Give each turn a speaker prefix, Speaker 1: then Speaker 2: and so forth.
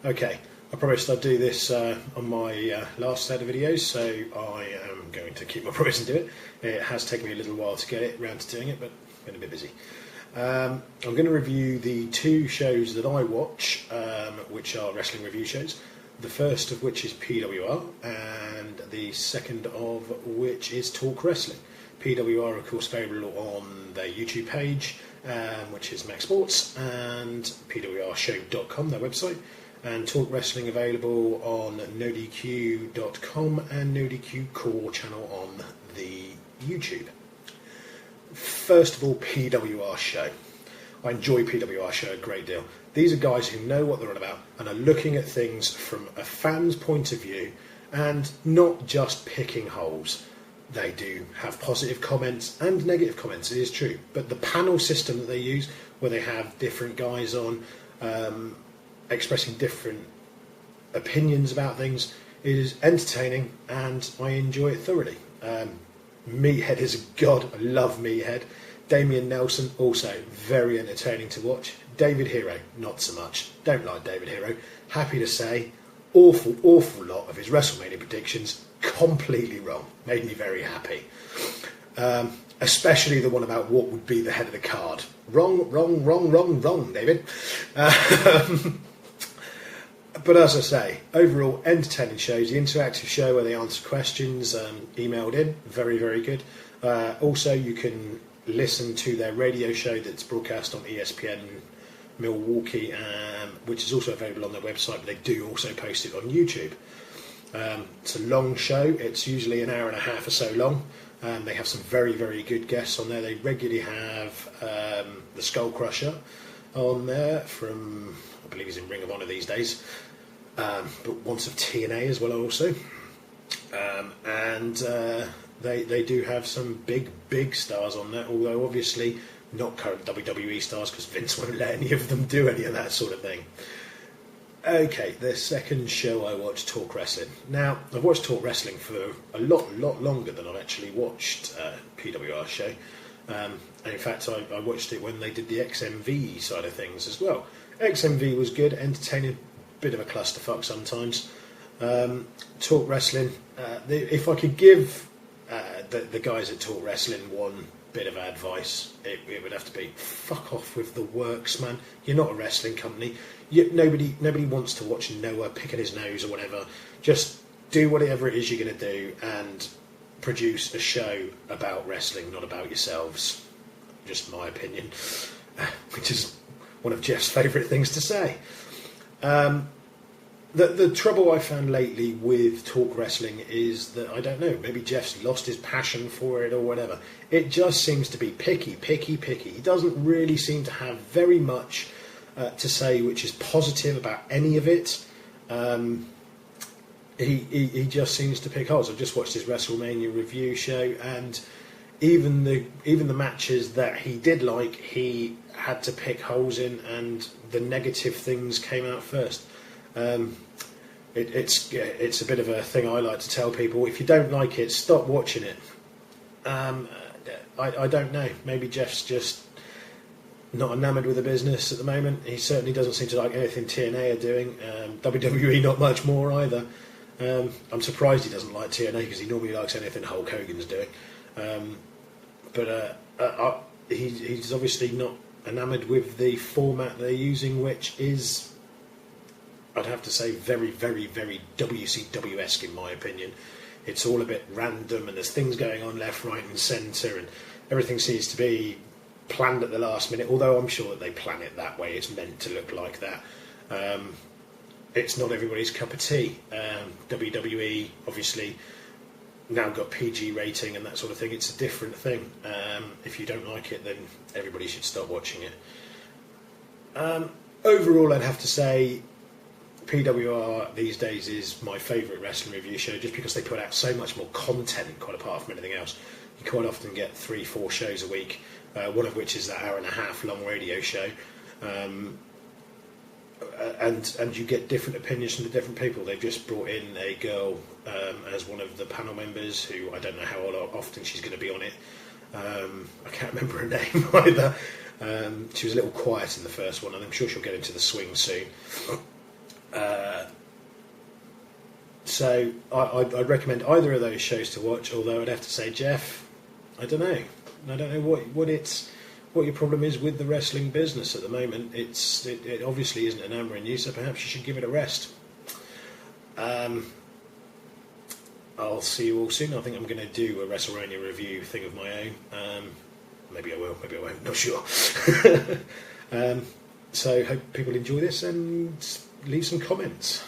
Speaker 1: Okay, I promised I'd do this on my last set of videos, so I am going to keep my promise and do it. It has taken me a little while to get it round to doing it, but I've been a bit busy. I'm going to review the two shows that I watch, which are wrestling review shows. The first of which is PWR, and the second of which is Talk Wrestling. PWR, of course, available on their YouTube page, which is Max Sports, and pwrshow.com, their website. And Talk Wrestling available on NODQ.com and NODQ Core channel on the YouTube. First of all, PWR show. I enjoy PWR show a great deal. These are guys who know what they're on about and are looking at things from a fan's point of view and not just picking holes. They do have positive comments and negative comments, it is true. But the panel system that they use, where they have different guys on, expressing different opinions about things, is entertaining and I enjoy it thoroughly. Meathead is a god. I love Meathead. Damien Nelson, also very entertaining to watch. David Hero, not so much. Don't like David Hero. Happy to say, awful lot of his WrestleMania predictions completely wrong. Made me very happy. Especially the one about what would be the head of the card. Wrong, David. But as I say, overall entertaining shows. The interactive show where they answer questions emailed in, very, very good. Also, you can listen to their radio show that's broadcast on ESPN Milwaukee, which is also available on their website, but they do also post it on YouTube. It's a long show. It's usually an hour and a half or so long. They have some very, very good guests on there. They regularly have the Skull Crusher on there from, I believe he's in Ring of Honor these days, but once of TNA as well also. They do have some big stars on there, although obviously not current WWE stars because Vince won't let any of them do any of that sort of thing. Okay, the second show I watched, Talk Wrestling. Now, I've watched Talk Wrestling for a lot longer than I've actually watched PWR show. And in fact, I watched it when they did the XMV side of things as well. XMV was good, entertaining, bit of a clusterfuck sometimes. Talk Wrestling, if I could give the guys at Talk Wrestling one bit of advice, it would have to be fuck off with the works, man. You're not a wrestling company. Nobody wants to watch Noah picking his nose or whatever. Just do whatever it is you're going to do and produce a show about wrestling, not about yourselves. Just my opinion, which is one of Jeff's favourite things to say. The trouble I found lately with Talk Wrestling is that, I don't know, maybe Jeff's lost his passion for it or whatever. It just seems to be picky. He doesn't really seem to have very much to say which is positive about any of it. He just seems to pick holes. I've just watched his WrestleMania review show, and even the matches that he did like, he had to pick holes in, and the negative things came out first. It's a bit of a thing I like to tell people. If you don't like it, stop watching it. I don't know. Maybe Jeff's just not enamoured with the business at the moment. He certainly doesn't seem to like anything TNA are doing. WWE not much more either. I'm surprised he doesn't like TNA because he normally likes anything Hulk Hogan's doing. He's obviously not enamoured with the format they're using, which is, I'd have to say, very, very, very WCW-esque in my opinion. It's all a bit random and there's things going on left, right and centre, and everything seems to be planned at the last minute, although I'm sure that they plan it that way. It's meant to look like that. It's not everybody's cup of tea. WWE obviously now got PG rating and that sort of thing. It's a different thing. If you don't like it, then everybody should stop watching it. Overall, I'd have to say PWR these days is my favourite wrestling review show, just because they put out so much more content, quite apart from anything else. You quite often get 3-4 shows a week, one of which is that hour and a half long radio show. And you get different opinions from the different people. They've just brought in a girl as one of the panel members, who I don't know how often she's going to be on it. I can't remember her name either. She was a little quiet in the first one, and I'm sure she'll get into the swing soon. So I'd recommend either of those shows to watch. Although I'd have to say, Jeff, I don't know. I don't know what your problem is with the wrestling business at the moment. It obviously isn't an hammer in you, so perhaps you should give it a rest. I'll see you all soon. I think I'm going to do a WrestleMania review thing of my own. Maybe I will, maybe I won't, not sure. So hope people enjoy this and leave some comments.